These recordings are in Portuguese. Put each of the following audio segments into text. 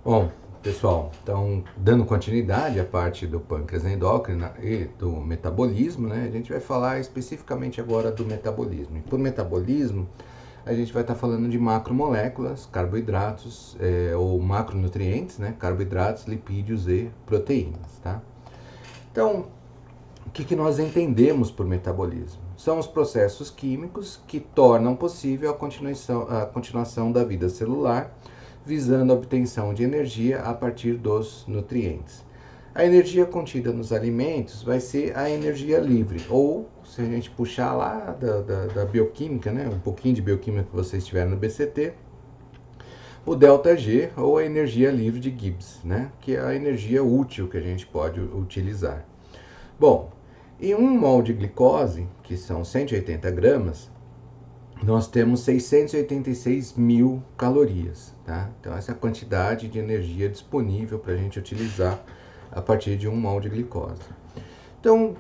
Bom, pessoal, então, dando continuidade à parte do pâncreas endócrino e do metabolismo, né, a gente vai falar especificamente agora do metabolismo. E por metabolismo, a gente vai estar falando de macromoléculas, carboidratos, ou macronutrientes, né, carboidratos, lipídios e proteínas, tá? Então, o que nós entendemos por metabolismo? São os processos químicos que tornam possível a continuação da vida celular, visando a obtenção de energia a partir dos nutrientes. A energia contida nos alimentos vai ser a energia livre, ou se a gente puxar lá da bioquímica, né, um pouquinho de bioquímica que vocês tiveram no BCT, o ΔG, ou a energia livre de Gibbs, né, que é a energia útil que a gente pode utilizar. Bom, em 1 mol de glicose, que são 180 gramas, nós temos 686 mil calorias, tá? Então essa é a quantidade de energia disponível para a gente utilizar a partir de 1 mol de glicose. Então,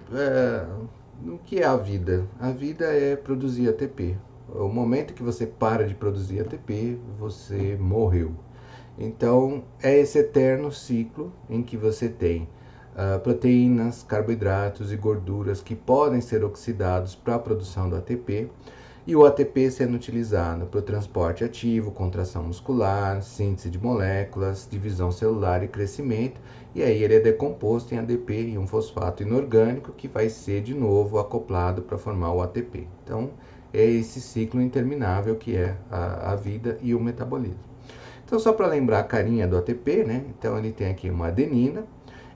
o que é a vida? A vida é produzir ATP. O momento que você para de produzir ATP, você morreu. Então, é esse eterno ciclo em que você tem proteínas, carboidratos e gorduras que podem ser oxidados para a produção do ATP, e o ATP sendo utilizado para o transporte ativo, contração muscular, síntese de moléculas, divisão celular e crescimento, e aí ele é decomposto em ADP e um fosfato inorgânico que vai ser de novo acoplado para formar o ATP. Então, é esse ciclo interminável que é a vida e o metabolismo. Então, só para lembrar a carinha do ATP, né? Então, ele tem aqui uma adenina,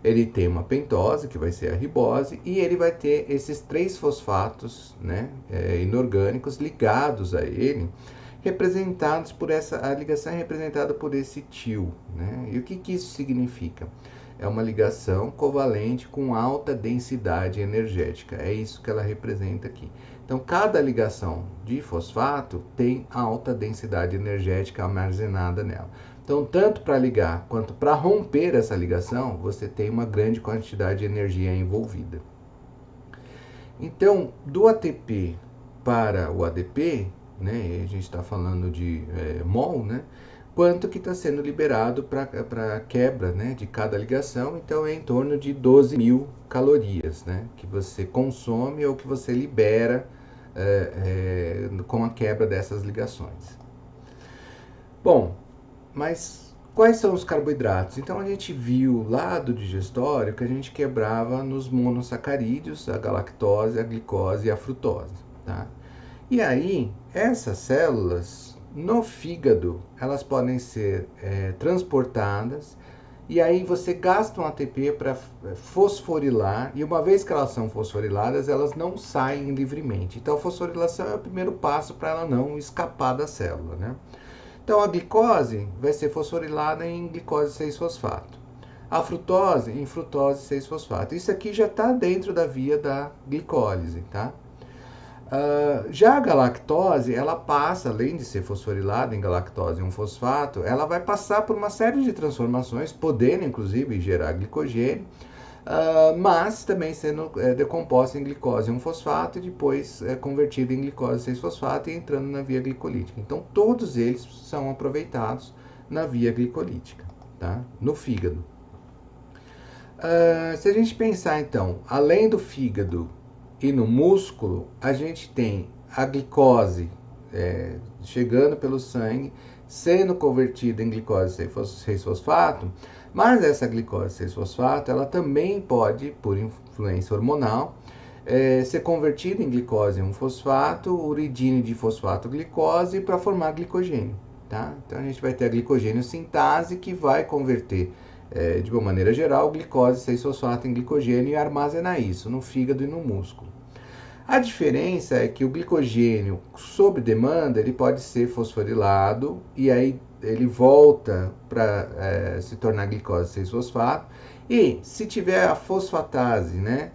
ele tem uma pentose, que vai ser a ribose, e ele vai ter esses 3 fosfatos, né, inorgânicos ligados a ele, representados por a ligação é representada por esse tio, né? E o que isso significa? É uma ligação covalente com alta densidade energética, é isso que ela representa aqui. Então, cada ligação de fosfato tem alta densidade energética armazenada nela. Então, tanto para ligar quanto para romper essa ligação, você tem uma grande quantidade de energia envolvida. Então, do ATP para o ADP, né, a gente está falando de mol, né, quanto que está sendo liberado para a quebra, né, de cada ligação. Então, é em torno de 12 mil calorias, né, que você consome ou que você libera com a quebra dessas ligações. Bom, mas quais são os carboidratos? Então a gente viu lá do digestório que a gente quebrava nos monossacarídeos, a galactose, a glicose e a frutose, tá? E aí, essas células no fígado, elas podem ser transportadas, e aí você gasta um ATP para fosforilar, e uma vez que elas são fosforiladas, elas não saem livremente. Então a fosforilação é o primeiro passo para ela não escapar da célula, né? Então a glicose vai ser fosforilada em glicose 6-fosfato. A frutose em frutose 6-fosfato. Isso aqui já está dentro da via da glicólise, tá? Já a galactose, ela passa, além de ser fosforilada em galactose 1-fosfato, ela vai passar por uma série de transformações, podendo inclusive gerar glicogênio, mas também sendo decomposta em glicose 1-fosfato e depois convertida em glicose 6-fosfato e entrando na via glicolítica. Então todos eles são aproveitados na via glicolítica, tá? No fígado. Se a gente pensar então, além do fígado e no músculo, a gente tem a glicose chegando pelo sangue, sendo convertida em glicose 6-fosfato, mas essa glicose 6-fosfato, ela também pode, por influência hormonal, ser convertida em glicose 1-fosfato, uridine de fosfato glicose para formar glicogênio. Tá? Então a gente vai ter a glicogênio sintase que vai converter, de uma maneira geral, glicose 6-fosfato em glicogênio e armazenar isso no fígado e no músculo. A diferença é que o glicogênio, sob demanda, ele pode ser fosforilado e aí ele volta para se tornar glicose 6-fosfato. E se tiver a fosfatase, né,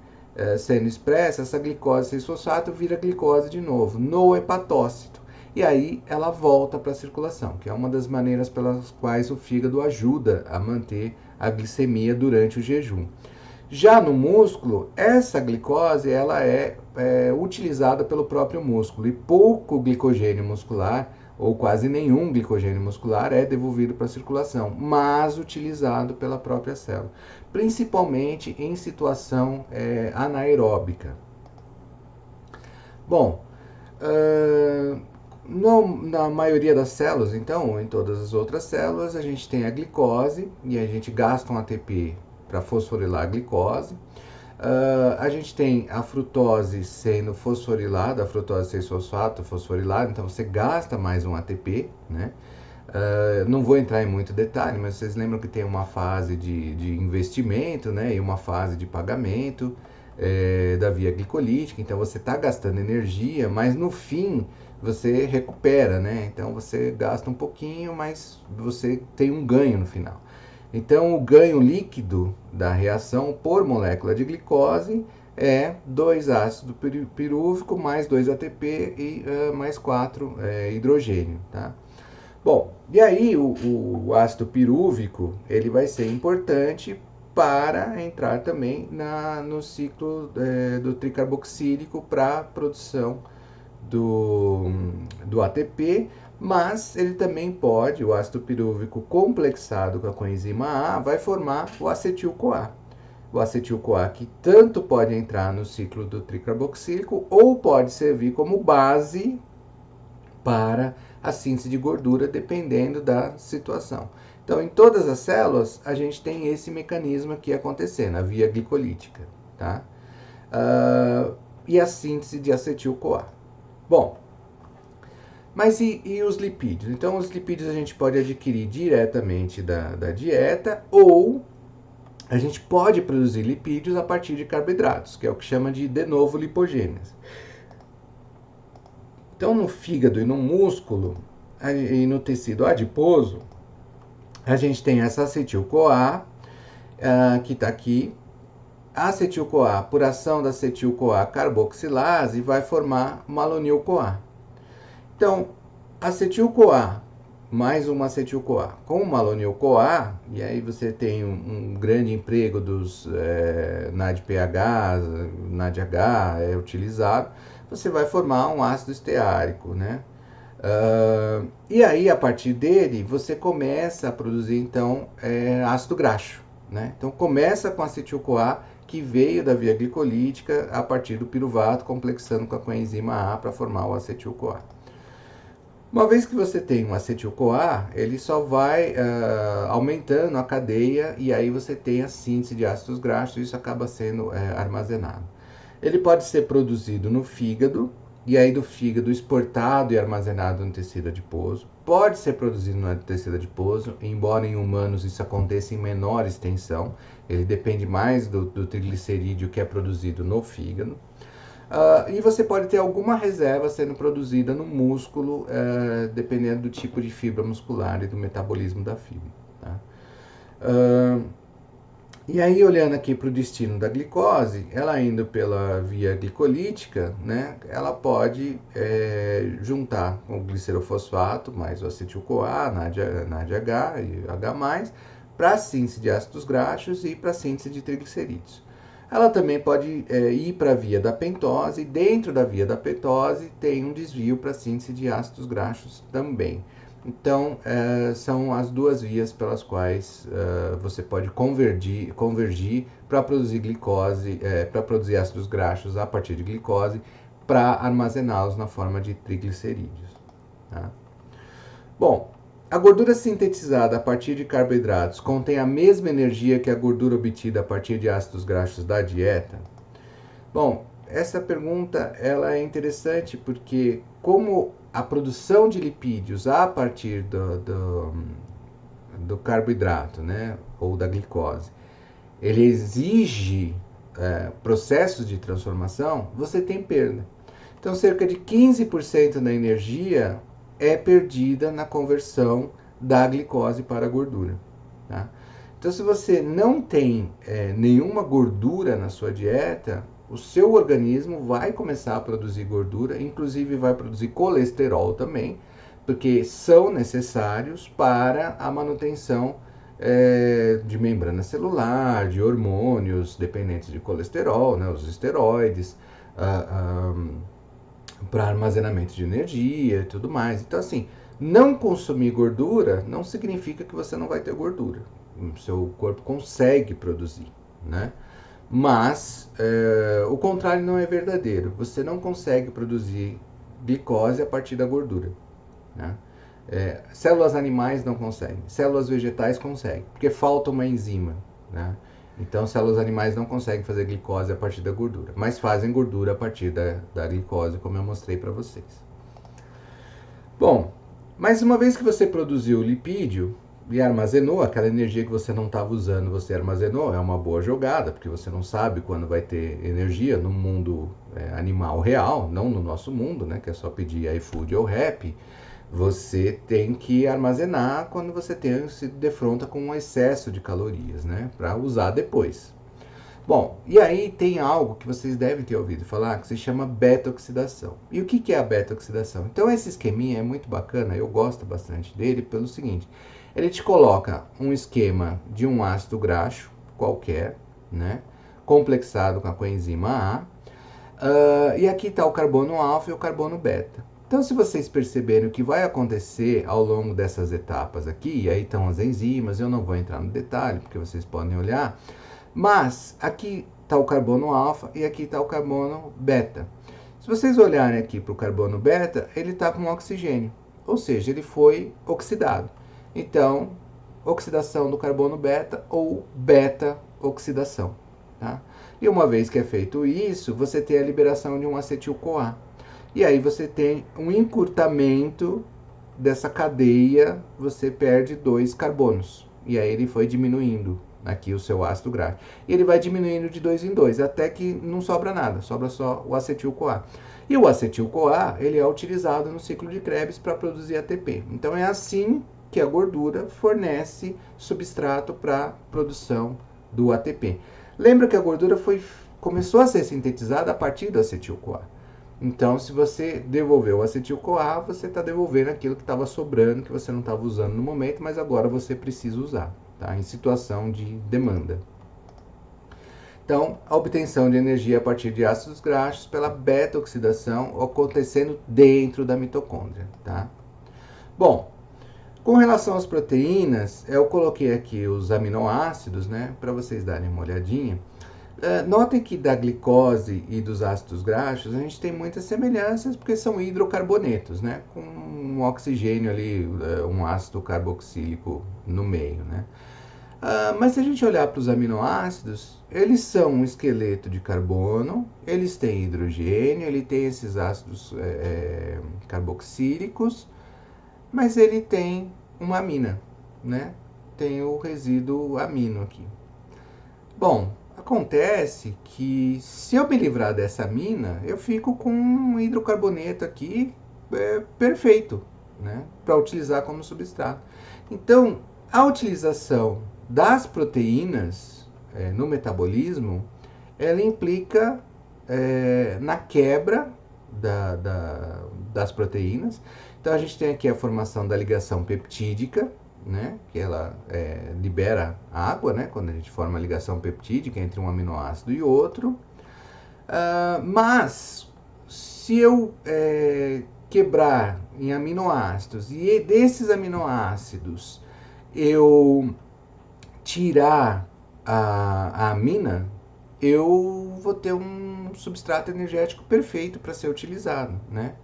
sendo expressa, essa glicose 6-fosfato vira glicose de novo no hepatócito. E aí ela volta para a circulação, que é uma das maneiras pelas quais o fígado ajuda a manter a glicemia durante o jejum. Já no músculo, essa glicose ela é utilizada pelo próprio músculo e pouco glicogênio muscular ou quase nenhum glicogênio muscular é devolvido para a circulação, mas utilizado pela própria célula, principalmente em situação anaeróbica. Bom, na maioria das células, então, ou em todas as outras células, a gente tem a glicose e a gente gasta um ATP para fosforilar a glicose. A gente tem a frutose sendo fosforilada, a frutose 6-fosfato fosforilada, então você gasta mais um ATP, né? Não vou entrar em muito detalhe, mas vocês lembram que tem uma fase de investimento, né, e uma fase de pagamento da via glicolítica, então você está gastando energia, mas no fim você recupera, né? Então você gasta um pouquinho, mas você tem um ganho no final. Então o ganho líquido da reação por molécula de glicose é 2 ácido pirúvico mais 2 ATP e mais 4 hidrogênio, tá? Bom, e aí o ácido pirúvico ele vai ser importante para entrar também no ciclo do tricarboxílico para a produção do ATP, mas ele também pode, o ácido pirúvico complexado com a coenzima A, vai formar o acetil-CoA. O acetil-CoA que tanto pode entrar no ciclo do tricarboxílico ou pode servir como base para a síntese de gordura, dependendo da situação. Então, em todas as células, a gente tem esse mecanismo aqui acontecendo, a via glicolítica, tá? E a síntese de acetil-CoA. Bom, mas e os lipídios? Então, os lipídios a gente pode adquirir diretamente da dieta ou a gente pode produzir lipídios a partir de carboidratos, que é o que chama de novo lipogênese. Então, no fígado e no músculo e no tecido adiposo, a gente tem essa acetil-CoA, que está aqui. A acetil-CoA, por ação da acetil-CoA carboxilase, vai formar malonil-CoA. Então, acetil-CoA mais uma acetil-CoA com malonil-CoA, e aí você tem um grande emprego dos NADPH, NADH é utilizado, você vai formar um ácido esteárico, né? E aí, a partir dele, você começa a produzir, então, ácido graxo, né? Então, começa com acetil-CoA, que veio da via glicolítica a partir do piruvato, complexando com a coenzima A para formar o acetil-CoA. Uma vez que você tem um acetil-CoA, ele só vai aumentando a cadeia e aí você tem a síntese de ácidos graxos e isso acaba sendo armazenado. Ele pode ser produzido no fígado, e aí do fígado exportado e armazenado no tecido adiposo. Pode ser produzido no tecido adiposo, embora em humanos isso aconteça em menor extensão. Ele depende mais do triglicerídeo que é produzido no fígado. E você pode ter alguma reserva sendo produzida no músculo, dependendo do tipo de fibra muscular e do metabolismo da fibra. Tá? E aí, olhando aqui para o destino da glicose, ela indo pela via glicolítica, né, ela pode juntar com o glicerofosfato mais o acetil-CoA, NADH e H+, para a síntese de ácidos graxos e para a síntese de triglicerídeos. Ela também pode ir para a via da pentose, e dentro da via da pentose tem um desvio para a síntese de ácidos graxos também. Então, são as duas vias pelas quais você pode convergir para produzir glicose, para produzir ácidos graxos a partir de glicose, para armazená-los na forma de triglicerídeos. Tá? Bom, a gordura sintetizada a partir de carboidratos contém a mesma energia que a gordura obtida a partir de ácidos graxos da dieta? Bom, essa pergunta ela é interessante porque como a produção de lipídios a partir do carboidrato, né, ou da glicose, ele exige processos de transformação, você tem perda. Então, cerca de 15% da energia é perdida na conversão da glicose para a gordura. Tá? Então, se você não tem nenhuma gordura na sua dieta, o seu organismo vai começar a produzir gordura, inclusive vai produzir colesterol também, porque são necessários para a manutenção de membrana celular, de hormônios dependentes de colesterol, né, os esteroides, para armazenamento de energia e tudo mais. Então, assim, Não consumir gordura não significa que você não vai ter gordura. O seu corpo consegue produzir, né? Mas o contrário não é verdadeiro. Você não consegue produzir glicose a partir da gordura, né? Células animais não conseguem, células vegetais conseguem, porque falta uma enzima, né? Então, células animais não conseguem fazer glicose a partir da gordura, mas fazem gordura a partir da glicose, como eu mostrei para vocês. Bom, mas uma vez que você produziu o lipídio e armazenou, aquela energia que você não estava usando, você armazenou, é uma boa jogada, porque você não sabe quando vai ter energia no mundo animal real, não no nosso mundo, né, que é só pedir iFood ou Rappi. Você tem que armazenar quando você se defronta com um excesso de calorias, né, para usar depois. Bom, e aí tem algo que vocês devem ter ouvido falar que se chama beta-oxidação. E o que é a beta-oxidação? Então esse esqueminha é muito bacana, eu gosto bastante dele pelo seguinte: ele te coloca um esquema de um ácido graxo qualquer, né, complexado com a coenzima A, e aqui está o carbono alfa e o carbono beta. Então, se vocês perceberem o que vai acontecer ao longo dessas etapas aqui, e aí estão as enzimas, eu não vou entrar no detalhe, porque vocês podem olhar, mas aqui está o carbono alfa e aqui está o carbono beta. Se vocês olharem aqui para o carbono beta, ele está com oxigênio, ou seja, ele foi oxidado. Então, oxidação do carbono beta ou beta-oxidação. Tá? E uma vez que é feito isso, você tem a liberação de um acetil-CoA. E aí você tem um encurtamento dessa cadeia, você perde 2 carbonos. E aí ele foi diminuindo aqui o seu ácido graxo. E ele vai diminuindo de 2 em 2, até que não sobra nada, sobra só o acetil-CoA. E o acetil-CoA, ele é utilizado no ciclo de Krebs para produzir ATP. Então é assim que a gordura fornece substrato para a produção do ATP. Lembra que a gordura começou a ser sintetizada a partir do acetil-CoA. Então, se você devolver o acetil-CoA, você está devolvendo aquilo que estava sobrando, que você não estava usando no momento, mas agora você precisa usar, tá? Em situação de demanda. Então, a obtenção de energia a partir de ácidos graxos pela beta-oxidação acontecendo dentro da mitocôndria, tá? Bom, com relação às proteínas, eu coloquei aqui os aminoácidos, né, para vocês darem uma olhadinha. Notem que da glicose e dos ácidos graxos a gente tem muitas semelhanças porque são hidrocarbonetos, né? Com um oxigênio ali, um ácido carboxílico no meio, né? Mas se a gente olhar para os aminoácidos, eles são um esqueleto de carbono, eles têm hidrogênio, ele tem esses ácidos carboxílicos, mas ele tem uma amina, né? Tem o resíduo amino aqui. Bom, acontece que se eu me livrar dessa amina, eu fico com um hidrocarboneto aqui perfeito, né, para utilizar como substrato. Então, a utilização das proteínas no metabolismo, ela implica na quebra das proteínas. Então, a gente tem aqui a formação da ligação peptídica, né, que ela libera água, né, quando a gente forma a ligação peptídica entre um aminoácido e outro. Mas se eu quebrar em aminoácidos e desses aminoácidos eu tirar a amina, eu vou ter um substrato energético perfeito para ser utilizado, né?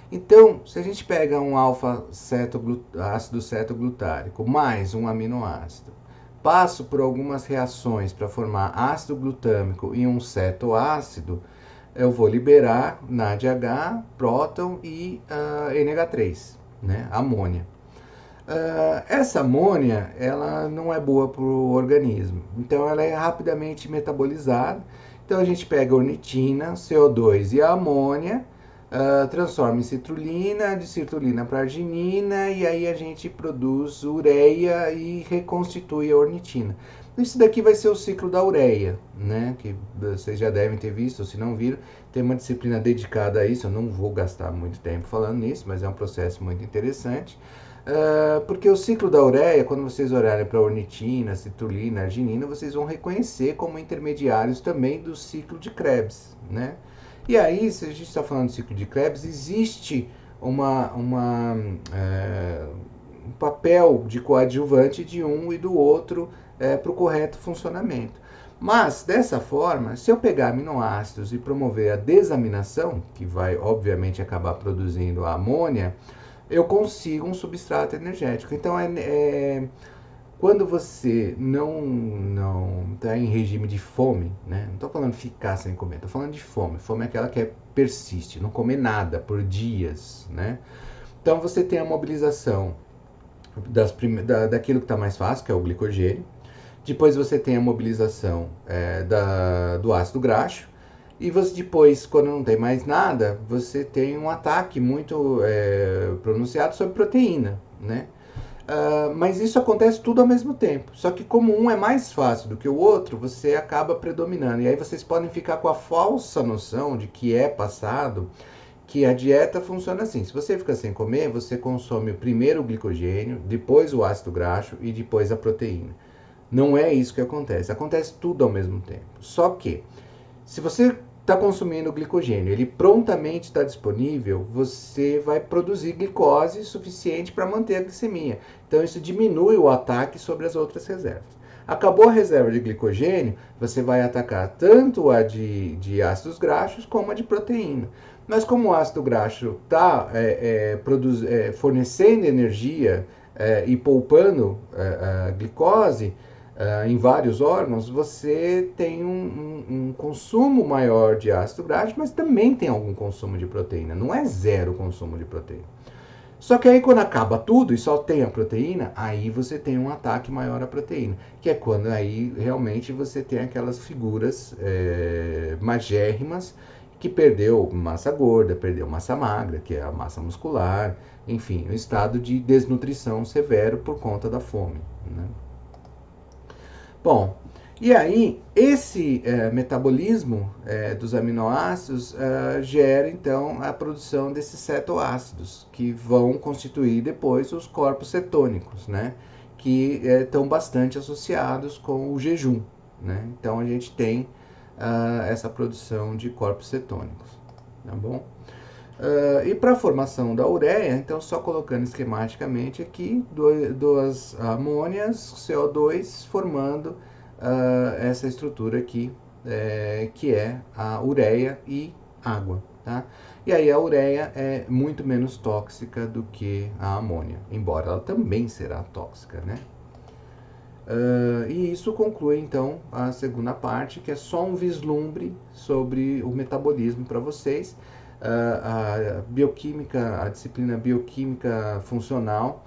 Então, se a gente pega um ácido cetoglutárico mais um aminoácido, passo por algumas reações para formar ácido glutâmico e um cetoácido, eu vou liberar NADH, próton e NH3, né, amônia. Essa amônia, ela não é boa para o organismo, então ela é rapidamente metabolizada. Então a gente pega a ornitina, CO2 e a amônia, transforma em citrulina, de citrulina para arginina, e aí a gente produz ureia e reconstitui a ornitina. Isso daqui vai ser o ciclo da ureia, né? Que vocês já devem ter visto, ou se não viram, tem uma disciplina dedicada a isso. Eu não vou gastar muito tempo falando nisso, mas é um processo muito interessante. Porque o ciclo da ureia, quando vocês olharem para ornitina, citrulina, arginina, vocês vão reconhecer como intermediários também do ciclo de Krebs, né? E aí, se a gente está falando do ciclo de Krebs, existe um papel de coadjuvante de um e do outro para o correto funcionamento. Mas, dessa forma, se eu pegar aminoácidos e promover a desaminação, que vai obviamente acabar produzindo a amônia, eu consigo um substrato energético. Então, quando você não está em regime de fome, né? Não estou falando ficar sem comer, estou falando de fome. Fome é aquela que persiste, não comer nada por dias, né? Então, você tem a mobilização daquilo que está mais fácil, que é o glicogênio. Depois você tem a mobilização do ácido graxo. E você depois, quando não tem mais nada, você tem um ataque muito pronunciado sobre proteína, né? Mas isso acontece tudo ao mesmo tempo. Só que como um é mais fácil do que o outro, você acaba predominando. E aí vocês podem ficar com a falsa noção de que é passado, que a dieta funciona assim. Se você fica sem comer, você consome primeiro o glicogênio, depois o ácido graxo e depois a proteína. Não é isso que acontece. Acontece tudo ao mesmo tempo. Só que, se você está consumindo glicogênio, ele prontamente está disponível, você vai produzir glicose suficiente para manter a glicemia. Então isso diminui o ataque sobre as outras reservas. Acabou a reserva de glicogênio, você vai atacar tanto a de ácidos graxos como a de proteína. Mas como o ácido graxo está fornecendo energia e poupando a glicose, em vários órgãos, você tem um consumo maior de ácido graxo, mas também tem algum consumo de proteína. Não é zero o consumo de proteína. Só que aí quando acaba tudo e só tem a proteína, aí você tem um ataque maior à proteína. Que é quando aí realmente você tem aquelas figuras magérrimas que perdeu massa gorda, perdeu massa magra, que é a massa muscular, enfim, um estado de desnutrição severo por conta da fome, né? Bom, e aí esse metabolismo dos aminoácidos gera então a produção desses cetoácidos, que vão constituir depois os corpos cetônicos, né? Que estão bastante associados com o jejum, né? Então a gente tem essa produção de corpos cetônicos, tá bom? E para a formação da ureia, então só colocando esquematicamente aqui, duas amônias, CO2, formando essa estrutura aqui, que é a ureia e água. Tá? E aí a ureia é muito menos tóxica do que a amônia, embora ela também será tóxica, né? E isso conclui então a segunda parte, que é só um vislumbre sobre o metabolismo para vocês. A bioquímica, a disciplina bioquímica funcional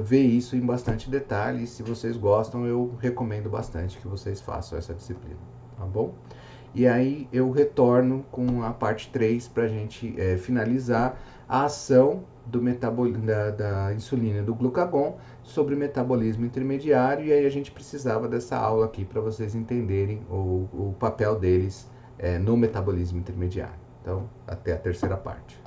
vê isso em bastante detalhe. E se vocês gostam, eu recomendo bastante que vocês façam essa disciplina, tá bom? E aí eu retorno com a parte 3 para a gente finalizar a ação da insulina e do glucagon sobre o metabolismo intermediário. E aí a gente precisava dessa aula aqui para vocês entenderem o papel deles no metabolismo intermediário. Então, até a terceira parte.